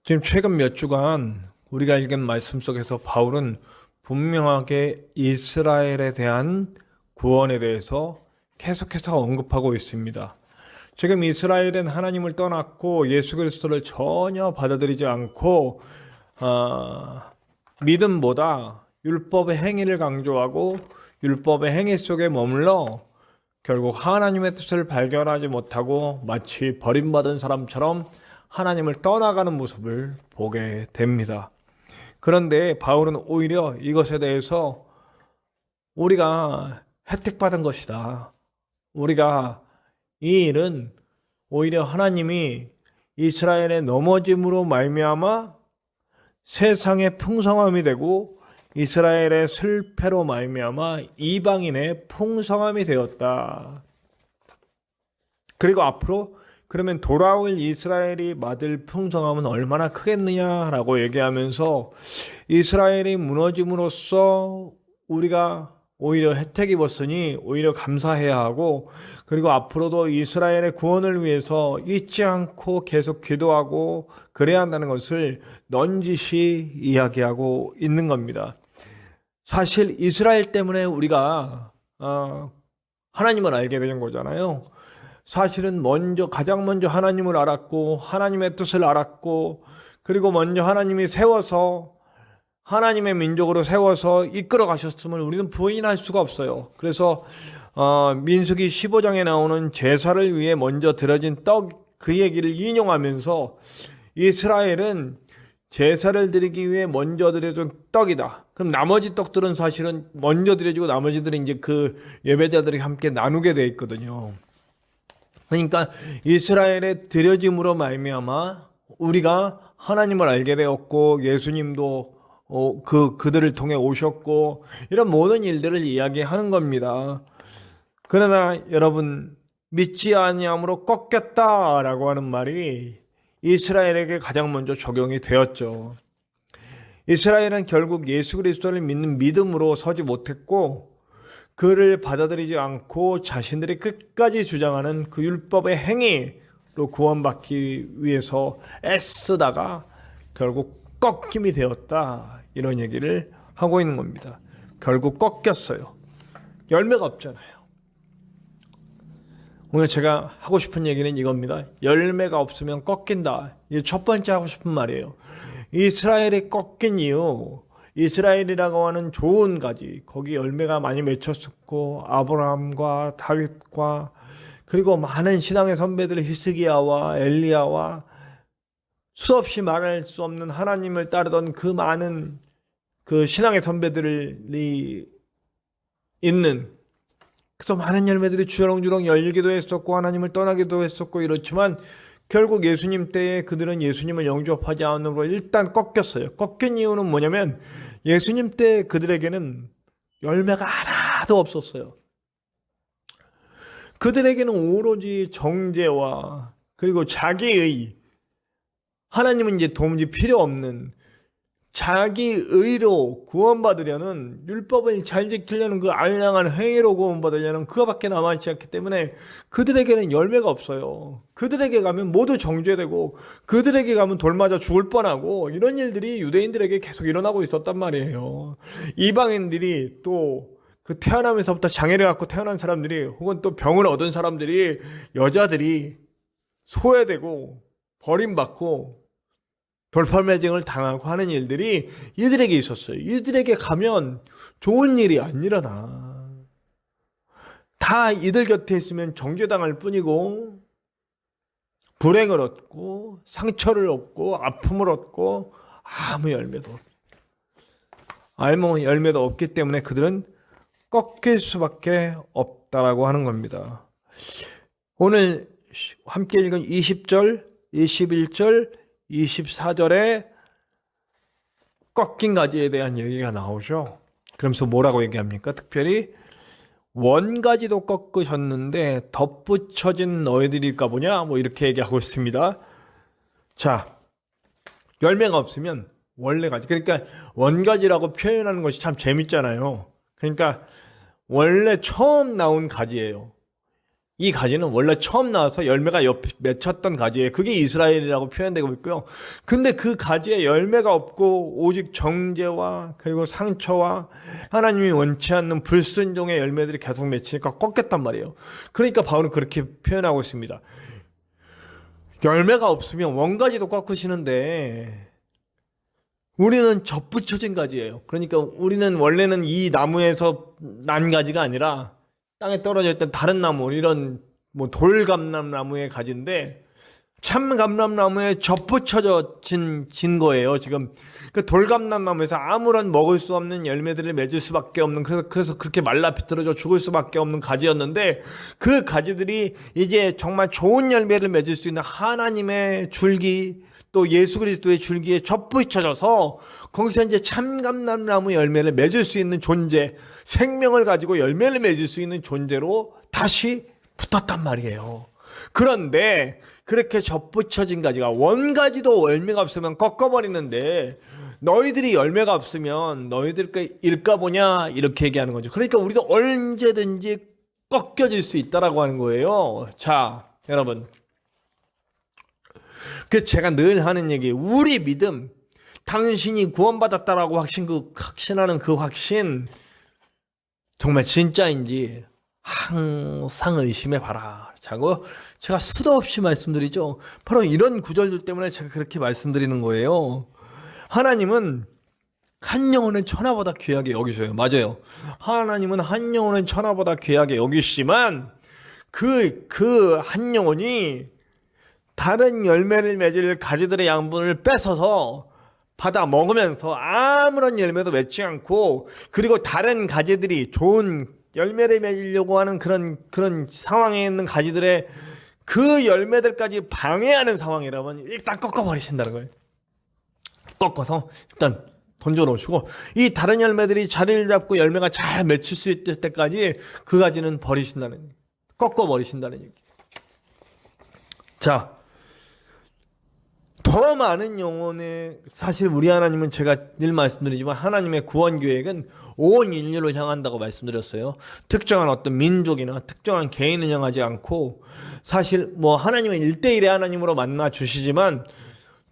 지금 최근 몇 주간 우리가 읽은 말씀 속에서 바울은 분명하게 이스라엘에 대한 구원에 대해서 계속해서 언급하고 있습니다. 지금 이스라엘은 하나님을 떠났고 예수 그리스도를 전혀 받아들이지 않고 믿음보다 율법의 행위를 강조하고 율법의 행위 속에 머물러 결국 하나님의 뜻을 발견하지 못하고 마치 버림받은 사람처럼 하나님을 떠나가는 모습을 보게 됩니다. 그런데 바울은 오히려 이것에 대해서 우리가 혜택받은 것이다. 우리가 이 일은 오히려 하나님이 이스라엘의 넘어짐으로 말미암아 세상의 풍성함이 되고 이스라엘의 실패로 말미암아 이방인의 풍성함이 되었다. 그리고 앞으로 그러면 돌아올 이스라엘이 받을 풍성함은 얼마나 크겠느냐라고 얘기하면서 이스라엘이 무너짐으로써 우리가 오히려 혜택 입었으니 오히려 감사해야 하고, 그리고 앞으로도 이스라엘의 구원을 위해서 잊지 않고 계속 기도하고 그래야 한다는 것을 넌지시 이야기하고 있는 겁니다. 사실 이스라엘 때문에 우리가 하나님을 알게 되는 거잖아요. 사실은 가장 먼저 하나님을 알았고 하나님의 뜻을 알았고, 그리고 먼저 하나님이 세워서 하나님의 민족으로 세워서 이끌어 가셨음을 우리는 부인할 수가 없어요. 그래서 민수기 15장에 나오는 제사를 위해 먼저 드려진 떡, 그 얘기를 인용하면서 이스라엘은 제사를 드리기 위해 먼저 드려준 떡이다. 그럼 나머지 떡들은 사실은 먼저 드려지고 나머지들은 이제 그 예배자들이 함께 나누게 돼 있거든요. 그러니까 이스라엘의 드려짐으로 말미암아 우리가 하나님을 알게 되었고, 예수님도 그들을 통해 오셨고, 이런 모든 일들을 이야기하는 겁니다. 그러나 여러분, 믿지 아니함으로 꺾였다라고 하는 말이 이스라엘에게 가장 먼저 적용이 되었죠. 이스라엘은 결국 예수 그리스도를 믿는 믿음으로 서지 못했고, 그를 받아들이지 않고 자신들이 끝까지 주장하는 그 율법의 행위로 구원받기 위해서 애쓰다가 결국 꺾임이 되었다, 이런 얘기를 하고 있는 겁니다. 결국 꺾였어요. 열매가 없잖아요. 오늘 제가 하고 싶은 얘기는 이겁니다. 열매가 없으면 꺾인다. 이게 첫 번째 하고 싶은 말이에요. 이스라엘이 꺾인 이유, 이스라엘이라고 하는 좋은 가지, 거기 열매가 많이 맺혔었고, 아브라함과 다윗과 그리고 많은 신앙의 선배들, 히스기야와 엘리야와 수없이 말할 수 없는 하나님을 따르던 그 많은 그 신앙의 선배들이 있는, 그래서 많은 열매들이 주렁주렁 열리기도 했었고 하나님을 떠나기도 했었고 이렇지만, 결국 예수님 때에 그들은 예수님을 영접하지 않으므로 일단 꺾였어요. 꺾인 이유는 뭐냐면 예수님 때 그들에게는 열매가 하나도 없었어요. 그들에게는 오로지 정죄와 그리고 자기의, 하나님은 이제 도무지 필요 없는 자기의로 구원받으려는, 율법을 잘 지키려는 그 알량한 행위로 구원받으려는 그거밖에 남아있지 않기 때문에 그들에게는 열매가 없어요. 그들에게 가면 모두 정죄되고 그들에게 가면 돌 맞아 죽을 뻔하고, 이런 일들이 유대인들에게 계속 일어나고 있었단 말이에요. 이방인들이 또 그 태어나면서부터 장애를 갖고 태어난 사람들이, 혹은 또 병을 얻은 사람들이, 여자들이 소외되고 버림받고 돌팔매증을 당하고 하는 일들이 이들에게 있었어요. 이들에게 가면 좋은 일이 안 일어나. 다 이들 곁에 있으면 정죄당할 뿐이고, 불행을 얻고 상처를 얻고 아픔을 얻고 아무 열매도 없기 때문에 그들은 꺾일 수밖에 없다라고 하는 겁니다. 오늘 함께 읽은 20절, 21절, 24절에 꺾인 가지에 대한 얘기가 나오죠. 그러면서 뭐라고 얘기합니까? 특별히 원가지도 꺾으셨는데 덧붙여진 너희들일까 보냐, 뭐 이렇게 얘기하고 있습니다. 자, 열매가 없으면 원래 가지, 그러니까 원가지라고 표현하는 것이 참 재밌잖아요. 그러니까 원래 처음 나온 가지예요. 이 가지는 원래 처음 나와서 열매가 맺혔던 가지예요. 그게 이스라엘이라고 표현되고 있고요. 근데 그 가지에 열매가 없고 오직 정죄와 그리고 상처와 하나님이 원치 않는 불순종의 열매들이 계속 맺히니까 꺾였단 말이에요. 그러니까 바울은 그렇게 표현하고 있습니다. 열매가 없으면 원가지도 꺾으시는데 우리는 접붙여진 가지예요. 그러니까 우리는 원래는 이 나무에서 난 가지가 아니라 땅에 떨어져 있던 다른 나무, 이런 뭐 돌감람나무의 가지인데 참감람나무에 접붙여진 거예요. 지금 그 돌감람나무에서 아무런 먹을 수 없는 열매들을 맺을 수밖에 없는, 그래서 그렇게 말라 비틀어져 죽을 수밖에 없는 가지였는데, 그 가지들이 이제 정말 좋은 열매를 맺을 수 있는 하나님의 줄기, 또 예수 그리스도의 줄기에 접붙여져서 거기서 이제 참감람나무 열매를 맺을 수 있는 존재, 생명을 가지고 열매를 맺을 수 있는 존재로 다시 붙었단 말이에요. 그런데 그렇게 접붙여진 가지가 원가지도 열매가 없으면 꺾어버리는데 너희들이 열매가 없으면 너희들 일까 보냐, 이렇게 얘기하는 거죠. 그러니까 우리도 언제든지 꺾여질 수 있다라고 하는 거예요. 자, 여러분, 그 제가 늘 하는 얘기, 우리 믿음, 당신이 구원받았다라고 확신하는 그 확신 정말 진짜인지 항상 의심해 봐라. 자고 제가 수도 없이 말씀드리죠. 바로 이런 구절들 때문에 제가 그렇게 말씀드리는 거예요. 하나님은 한 영혼은 천하보다 귀하게 여기셔요. 맞아요. 하나님은 한 영혼은 천하보다 귀하게 여기시지만 그 한 영혼이 다른 열매를 맺을 가지들의 양분을 뺏어서 받아 먹으면서 아무런 열매도 맺지 않고, 그리고 다른 가지들이 좋은 열매를 맺으려고 하는 그런 상황에 있는 가지들의 그 열매들까지 방해하는 상황이라면 일단 꺾어버리신다는 거예요. 꺾어서 일단 던져놓으시고, 이 다른 열매들이 자리를 잡고 열매가 잘 맺힐 수 있을 때까지 그 가지는 버리신다는 얘기, 꺾어버리신다는 얘기. 자, 더 많은 영혼의, 사실 우리 하나님은 제가 늘 말씀드리지만 하나님의 구원 계획은 온 인류를 향한다고 말씀드렸어요. 특정한 어떤 민족이나 특정한 개인을 향하지 않고, 사실 뭐 하나님은 1대1의 하나님으로 만나 주시지만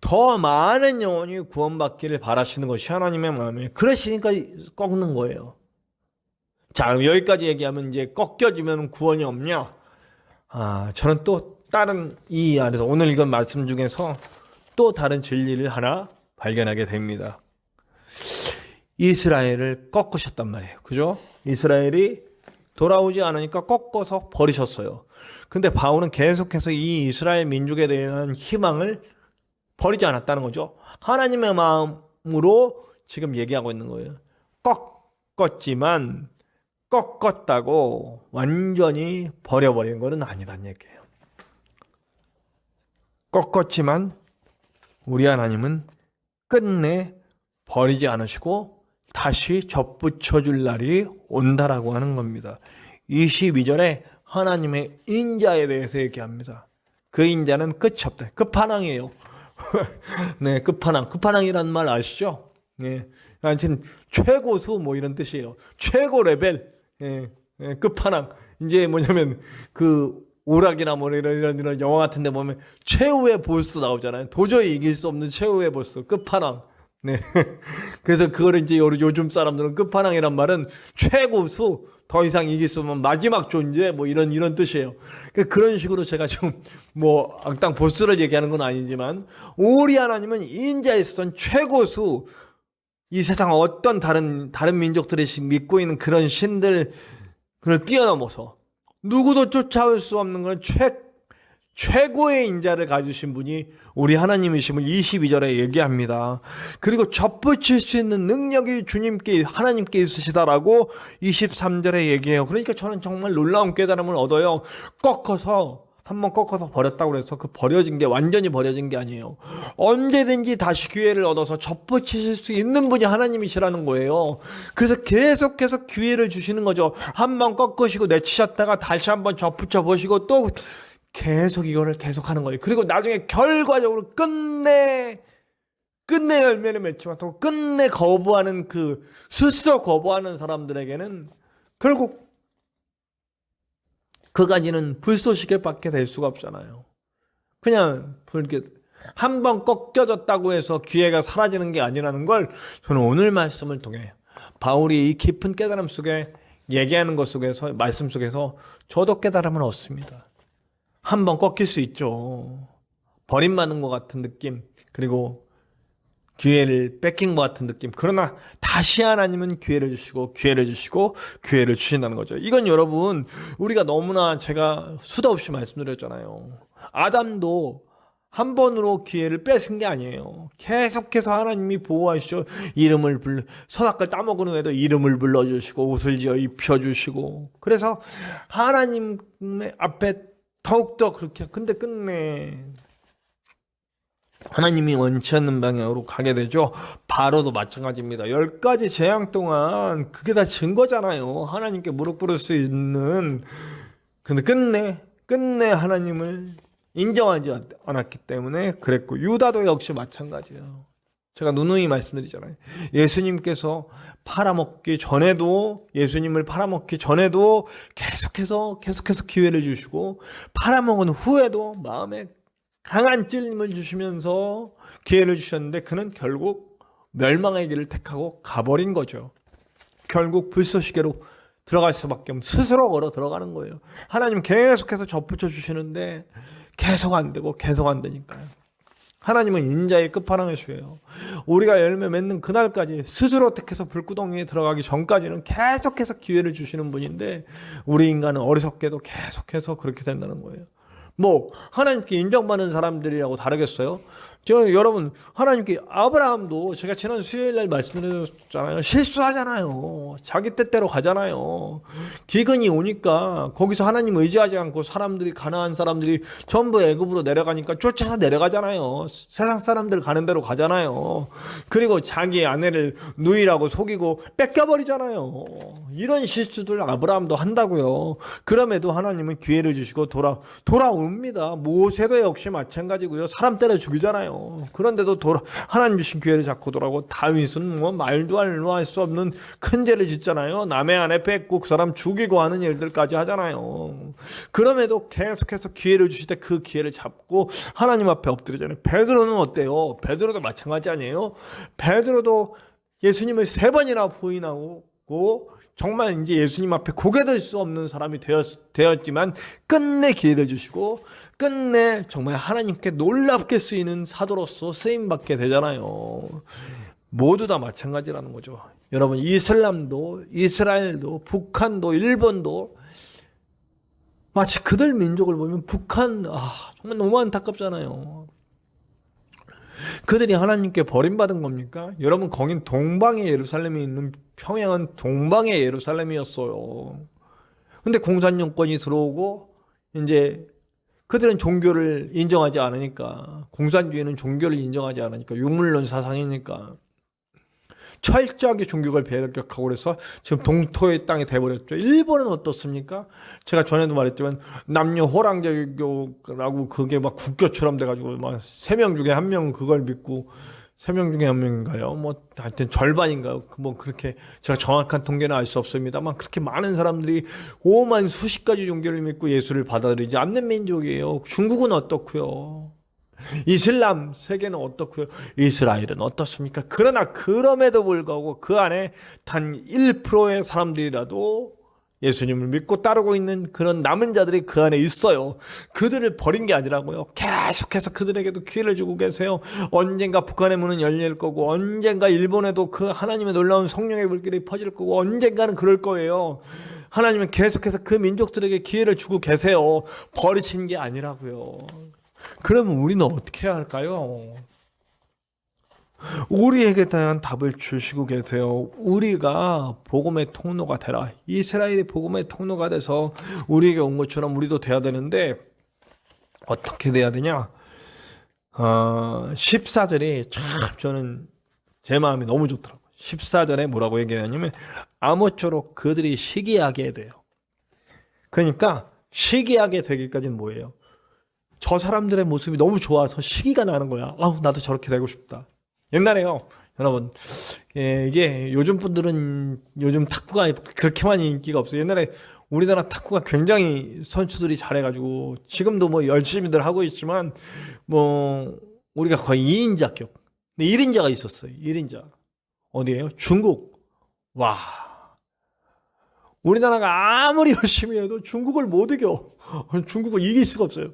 더 많은 영혼이 구원받기를 바라시는 것이 하나님의 마음이에요. 그러시니까 꺾는 거예요. 자, 여기까지 얘기하면 이제 꺾여지면 구원이 없냐? 저는 또 다른 이 안에서 오늘 이건 말씀 중에서 또 다른 진리를 하나 발견하게 됩니다. 이스라엘을 꺾으셨단 말이에요. 그죠? 이스라엘이 돌아오지 않으니까 꺾어서 버리셨어요. 근데 바울은 계속해서 이 이스라엘 민족에 대한 희망을 버리지 않았다는 거죠. 하나님의 마음으로 지금 얘기하고 있는 거예요. 꺾었지만 꺾었다고 완전히 버려버린 것은 아니다는 얘기예요. 꺾었지만 우리 하나님은 끝내 버리지 않으시고 다시 접붙여줄 날이 온다라고 하는 겁니다. 22절에 하나님의 인자에 대해서 얘기합니다. 그 인자는 끝이 없다. 끝판왕이에요. 네, 끝판왕. 끝판왕이라는 말 아시죠? 네, 하여튼 최고수 뭐 이런 뜻이에요. 최고 레벨. 네, 네, 끝판왕. 이제 뭐냐면 그 오락이나 뭐 이런 영화 같은 데 보면 최후의 보스 나오잖아요. 도저히 이길 수 없는 최후의 보스, 끝판왕. 네. 그래서 그거를 이제 요즘 사람들은 끝판왕이란 말은 최고수, 더 이상 이길 수 없는 마지막 존재, 뭐 이런 뜻이에요. 그런 식으로 제가 좀 뭐 악당 보스를 얘기하는 건 아니지만, 우리 하나님은 인자에 있어서는 최고수, 이 세상 어떤 다른 민족들이 믿고 있는 그런 신들, 그걸 뛰어넘어서 누구도 쫓아올 수 없는 건 최고의 인자를 가지신 분이 우리 하나님이심을 22절에 얘기합니다. 그리고 접붙일 수 있는 능력이 주님께, 하나님께 있으시다라고 23절에 얘기해요. 그러니까 저는 정말 놀라운 깨달음을 얻어요. 한번 꺾어서 버렸다고 해서 그 버려진 게 완전히 버려진 게 아니에요. 언제든지 다시 기회를 얻어서 접붙이실 수 있는 분이 하나님이시라는 거예요. 그래서 계속해서 기회를 주시는 거죠. 한번 꺾으시고 내치셨다가 다시 한번 접붙여 보시고 또 계속 이거를 계속하는 거예요. 그리고 나중에 결과적으로 끝내 열매를 맺지만 또 끝내 거부하는, 스스로 거부하는 사람들에게는 결국 그 가지는 불쏘시개밖에 될 수가 없잖아요. 그냥 불게 한 번 꺾여졌다고 해서 기회가 사라지는 게 아니라는 걸 저는 오늘 말씀을 통해 바울이 이 깊은 깨달음 속에 얘기하는 것 속에서 말씀 속에서 저도 깨달음을 얻습니다. 한 번 꺾일 수 있죠. 버림받는 것 같은 느낌, 그리고 기회를 뺏긴 것 같은 느낌. 그러나 다시 하나님은 기회를 주시고 기회를 주시고 기회를 주신다는 거죠. 이건 여러분 우리가 너무나 제가 수도 없이 말씀드렸잖아요. 아담도 한 번으로 기회를 뺏은 게 아니에요. 계속해서 하나님이 보호하시죠. 이름을 선악을 따먹은 후에도 이름을 불러주시고 옷을 지어 입혀주시고, 그래서 하나님 앞에 더욱더 그렇게. 근데 끝내 하나님이 원치 않는 방향으로 가게 되죠. 바로도 마찬가지입니다. 10가지 재앙 동안 그게 다 증거잖아요. 하나님께 무릎 꿇을 수 있는. 근데 끝내 하나님을 인정하지 않았기 때문에 그랬고, 유다도 역시 마찬가지예요. 제가 누누이 말씀드리잖아요. 예수님께서 팔아먹기 전에도, 예수님을 팔아먹기 전에도 계속해서 기회를 주시고, 팔아먹은 후에도 마음에 강한 찔림을 주시면서 기회를 주셨는데 그는 결국 멸망의 길을 택하고 가버린 거죠. 결국 불쏘시개로 들어갈 수밖에 없는, 스스로 걸어 들어가는 거예요. 하나님 계속해서 접붙여 주시는데 계속 안 되고 계속 안 되니까요. 하나님은 인자의 끝판왕이시에요. 우리가 열매 맺는 그날까지 스스로 택해서 불구덩이에 들어가기 전까지는 계속해서 기회를 주시는 분인데, 우리 인간은 어리석게도 계속해서 그렇게 된다는 거예요. 뭐 하나님께 인정받는 사람들이라고 다르겠어요? 여러분, 하나님께, 아브라함도 제가 지난 수요일날 말씀드렸잖아요. 실수하잖아요. 자기 뜻대로 가잖아요. 기근이 오니까 거기서 하나님 의지하지 않고 사람들이, 가나안 사람들이 전부 애굽으로 내려가니까 쫓아서 내려가잖아요. 세상 사람들 가는 대로 가잖아요. 그리고 자기 아내를 누이라고 속이고 뺏겨버리잖아요. 이런 실수들 아브라함도 한다고요. 그럼에도 하나님은 기회를 주시고 돌아옵니다. 모세도 역시 마찬가지고요. 사람 때려 죽이잖아요. 그런데도 하나님 주신 기회를 잡고 돌아오고, 다윗은 뭐 말도 할 수 없는 큰 죄를 짓잖아요. 남의 아내 뺏고 그 사람 죽이고 하는 일들까지 하잖아요. 그럼에도 계속해서 기회를 주실 때 그 기회를 잡고 하나님 앞에 엎드리잖아요. 베드로는 어때요? 베드로도 마찬가지 아니에요? 베드로도 예수님을 3번이나 부인하고 정말 이제 예수님 앞에 고개 들 수 없는 사람이 되었지만 끝내 기회를 주시고 끝내 정말 하나님께 놀랍게 쓰이는 사도로서 쓰임받게 되잖아요. 모두 다 마찬가지라는 거죠. 여러분, 이슬람도, 이스라엘도, 북한도, 일본도 마치 그들 민족을 보면 북한, 정말 너무 안타깝잖아요. 그들이 하나님께 버림받은 겁니까? 여러분, 거긴 동방의 예루살렘이 있는, 평양은 동방의 예루살렘이었어요. 근데 공산정권이 들어오고 이제 그들은 종교를 인정하지 않으니까, 공산주의는 종교를 인정하지 않으니까, 유물론 사상이니까 철저하게 종교를 배격하고 그래서 지금 동토의 땅이 돼버렸죠. 일본은 어떻습니까? 제가 전에도 말했지만 남녀 호랑제교라고 그게 막 국교처럼 돼가지고 막 3명 중에 1명 그걸 믿고, 3명 중에 1명인가요? 뭐 하여튼 절반인가요? 뭐 그렇게 제가 정확한 통계는 알 수 없습니다만, 그렇게 많은 사람들이 오만 수십 가지 종교를 믿고 예수를 받아들이지 않는 민족이에요. 중국은 어떻고요? 이슬람 세계는 어떻고요? 이스라엘은 어떻습니까? 그러나 그럼에도 불구하고 그 안에 단 1%의 사람들이라도 예수님을 믿고 따르고 있는 그런 남은 자들이 그 안에 있어요. 그들을 버린 게 아니라고요. 계속해서 그들에게도 기회를 주고 계세요. 언젠가 북한의 문은 열릴 거고, 언젠가 일본에도 그 하나님의 놀라운 성령의 불길이 퍼질 거고, 언젠가는 그럴 거예요. 하나님은 계속해서 그 민족들에게 기회를 주고 계세요. 버리신 게 아니라고요. 그러면 우리는 어떻게 해야 할까요? 우리에게 대한 답을 주시고 계세요. 우리가 복음의 통로가 되라. 이스라엘이 복음의 통로가 돼서 우리에게 온 것처럼 우리도 돼야 되는데, 어떻게 돼야 되냐? 14절이 참 저는 제 마음이 너무 좋더라고요. 14절에 뭐라고 얘기하냐면, 아무쪼록 그들이 시기하게 돼요. 그러니까 시기하게 되기까지는 뭐예요? 저 사람들의 모습이 너무 좋아서 시기가 나는 거야. 나도 저렇게 되고 싶다. 옛날에요, 여러분, 이게 요즘 분들은 요즘 탁구가 그렇게 많이 인기가 없어요. 옛날에 우리나라 탁구가 굉장히 선수들이 잘해가지고 지금도 뭐 열심히들 하고 있지만 뭐 우리가 거의 2인자격. 근데 1인자가 있었어요. 1인자. 어디예요? 중국. 와. 우리나라가 아무리 열심히 해도 중국을 못 이겨. 중국을 이길 수가 없어요.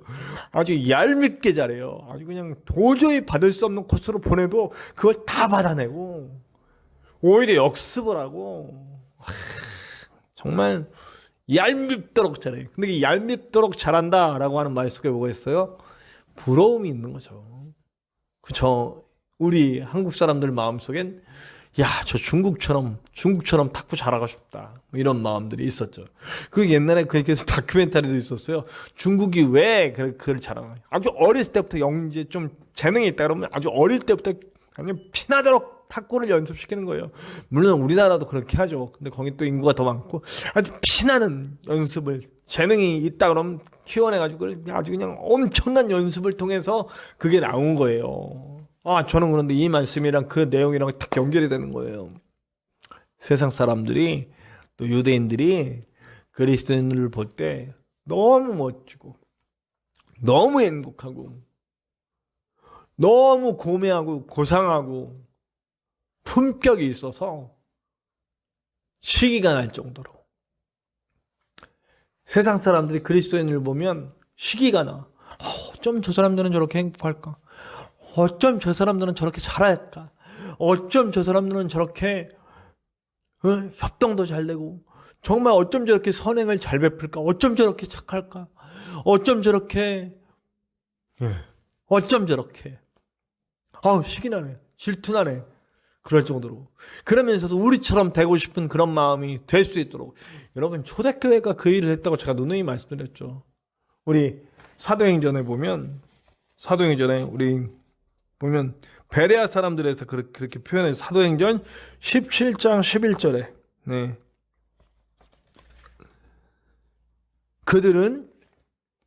아주 얄밉게 잘해요. 아주 그냥 도저히 받을 수 없는 코스로 보내도 그걸 다 받아내고 오히려 역습을 하고 정말 얄밉도록 잘해요. 근데 이 얄밉도록 잘한다라고 하는 말 속에 뭐가 있어요? 부러움이 있는 거죠. 그쵸? 우리 한국 사람들 마음속엔 야, 저 중국처럼 탁구 잘하고 싶다. 뭐 이런 마음들이 있었죠. 그 옛날에 그렇게 해서 다큐멘터리도 있었어요. 중국이 왜 그걸 잘하나. 아주 어렸을 때부터 영재 좀 재능이 있다 그러면 아주 어릴 때부터 그냥 피나도록 탁구를 연습시키는 거예요. 물론 우리나라도 그렇게 하죠. 근데 거기 또 인구가 더 많고 아주 피나는 연습을 재능이 있다 그러면 키워내가지고 아주 그냥 엄청난 연습을 통해서 그게 나온 거예요. 아, 저는 그런데 이 말씀이랑 그 내용이랑 딱 연결이 되는 거예요. 세상 사람들이 또 유대인들이 그리스도인을 볼 때 너무 멋지고 너무 행복하고 너무 고매하고 고상하고 품격이 있어서 시기가 날 정도로 세상 사람들이 그리스도인을 보면 시기가 나. 어쩜 저 사람들은 저렇게 행복할까? 어쩜 저 사람들은 저렇게 잘할까? 어쩜 저 사람들은 저렇게 협동도 잘 되고 정말 어쩜 저렇게 선행을 잘 베풀까? 어쩜 저렇게 착할까? 어쩜 저렇게 어쩜 저렇게 시기 나네. 질투 나네. 그럴 정도로. 그러면서도 우리처럼 되고 싶은 그런 마음이 될 수 있도록. 여러분, 초대교회가 그 일을 했다고 제가 누누이 말씀드렸죠. 우리 사도행전에 보면 우리 보면 베레아 사람들에서 그렇게 표현해요. 사도행전 17장 11절에 네. 그들은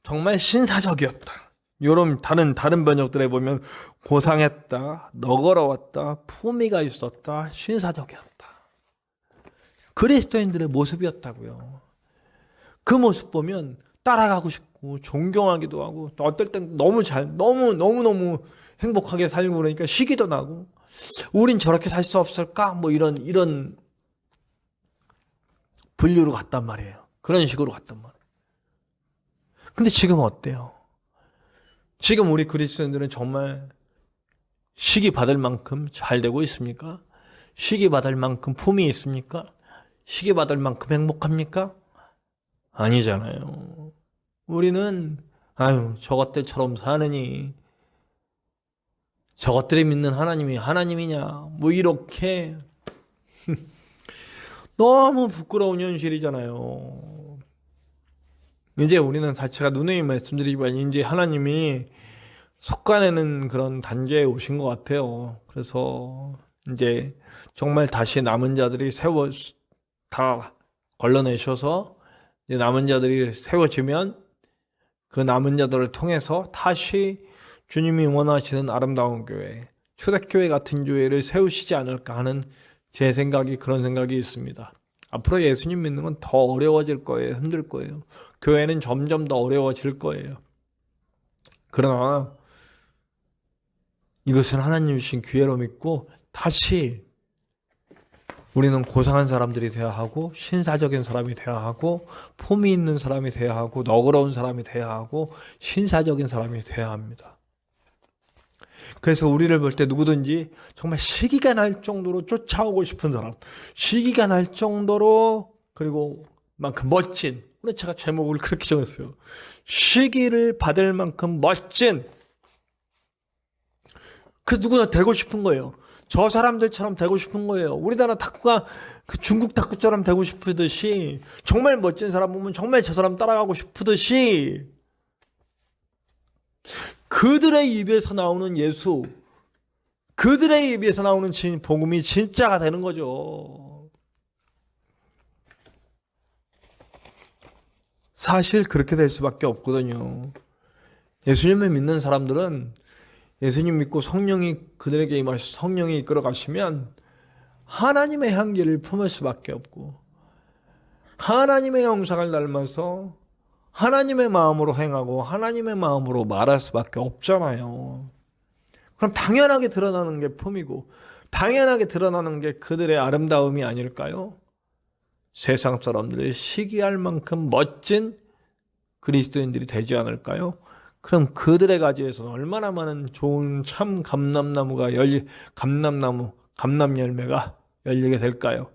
정말 신사적이었다. 요런 다른 번역들에 보면 고상했다, 너거러웠다, 품위가 있었다, 신사적이었다. 그리스도인들의 모습이었다고요. 그 모습 보면 따라가고 싶고 존경하기도 하고 또 어떨 땐 너무 행복하게 살고 그러니까 시기도 나고 우린 저렇게 살 수 없을까? 뭐 이런 분류로 갔단 말이에요. 그런 식으로 갔단 말이에요. 근데 지금 어때요? 지금 우리 그리스도인들은 정말 시기 받을 만큼 잘 되고 있습니까? 시기 받을 만큼 품이 있습니까? 시기 받을 만큼 행복합니까? 아니잖아요. 우리는 저것들처럼 사느니 저것들이 믿는 하나님이 하나님이냐 뭐 이렇게 너무 부끄러운 현실이잖아요. 이제 우리는 자체가 누누이 말씀드리지만 이제 하나님이 속가내는 그런 단계에 오신 것 같아요. 그래서 이제 정말 다시 남은 자들이 다 걸러내셔서 이제 남은 자들이 세워지면 그 남은 자들을 통해서 다시 주님이 원하시는 아름다운 교회, 초대교회 같은 교회를 세우시지 않을까 하는 제 생각이 그런 생각이 있습니다. 앞으로 예수님 믿는 건 더 어려워질 거예요. 힘들 거예요. 교회는 점점 더 어려워질 거예요. 그러나 이것은 하나님 주신 기회로 믿고 다시 우리는 고상한 사람들이 되어야 하고 신사적인 사람이 되어야 하고 품위 있는 사람이 되어야 하고 너그러운 사람이 되어야 하고 신사적인 사람이 되어야 합니다. 그래서 우리를 볼 때 누구든지 정말 시기가 날 정도로 쫓아오고 싶은 사람, 시기가 날 정도로 그리고 만큼 멋진, 오늘 제가 제목을 그렇게 정했어요. 시기를 받을 만큼 멋진, 그 누구나 되고 싶은 거예요. 저 사람들처럼 되고 싶은 거예요. 우리나라 탁구가 그 중국 탁구처럼 되고 싶으듯이 정말 멋진 사람 보면 정말 저 사람 따라가고 싶으듯이 그들의 입에서 나오는 예수, 그들의 입에서 나오는 복음이 진짜가 되는 거죠. 사실 그렇게 될 수밖에 없거든요. 예수님을 믿는 사람들은 예수님 믿고 성령이 그들에게 임하셔서 성령이 이끌어 가시면 하나님의 향기를 품을 수밖에 없고 하나님의 형상을 닮아서 하나님의 마음으로 행하고 하나님의 마음으로 말할 수밖에 없잖아요. 그럼 당연하게 드러나는 게 품이고 당연하게 드러나는 게 그들의 아름다움이 아닐까요? 세상 사람들이 시기할 만큼 멋진 그리스도인들이 되지 않을까요? 그럼 그들의 가지에서는 얼마나 많은 좋은 참 감람 열매가 열리게 될까요?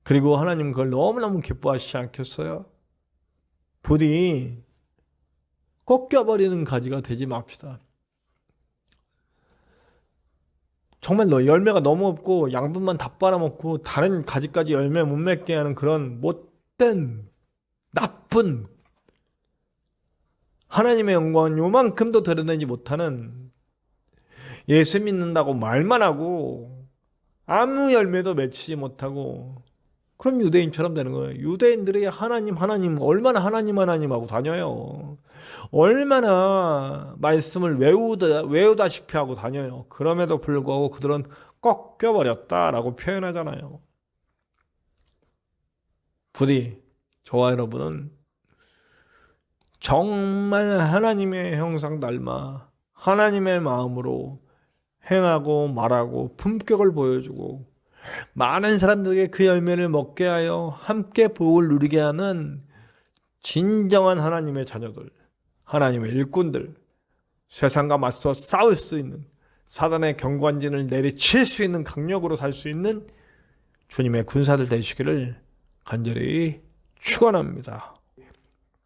그리고 하나님 그걸 너무너무 기뻐하시지 않겠어요? 부디 꺾여버리는 가지가 되지 맙시다. 정말로 열매가 너무 없고 양분만 다 빨아먹고 다른 가지까지 열매 못 맺게 하는 그런 못된 나쁜 하나님의 영광은 요만큼도 드러내지 못하는 예수 믿는다고 말만 하고 아무 열매도 맺히지 못하고 그럼 유대인처럼 되는 거예요. 유대인들이 하나님 얼마나 하나님 하고 다녀요. 얼마나 말씀을 외우다시피 하고 다녀요. 그럼에도 불구하고 그들은 꺾여버렸다라고 표현하잖아요. 부디 저와 여러분은 정말 하나님의 형상 닮아 하나님의 마음으로 행하고 말하고 품격을 보여주고 많은 사람들에게 그 열매를 먹게 하여 함께 복을 누리게 하는 진정한 하나님의 자녀들, 하나님의 일꾼들, 세상과 맞서 싸울 수 있는 사단의 경관진을 내리칠 수 있는 강력으로 살 수 있는 주님의 군사들 되시기를 간절히 축원합니다.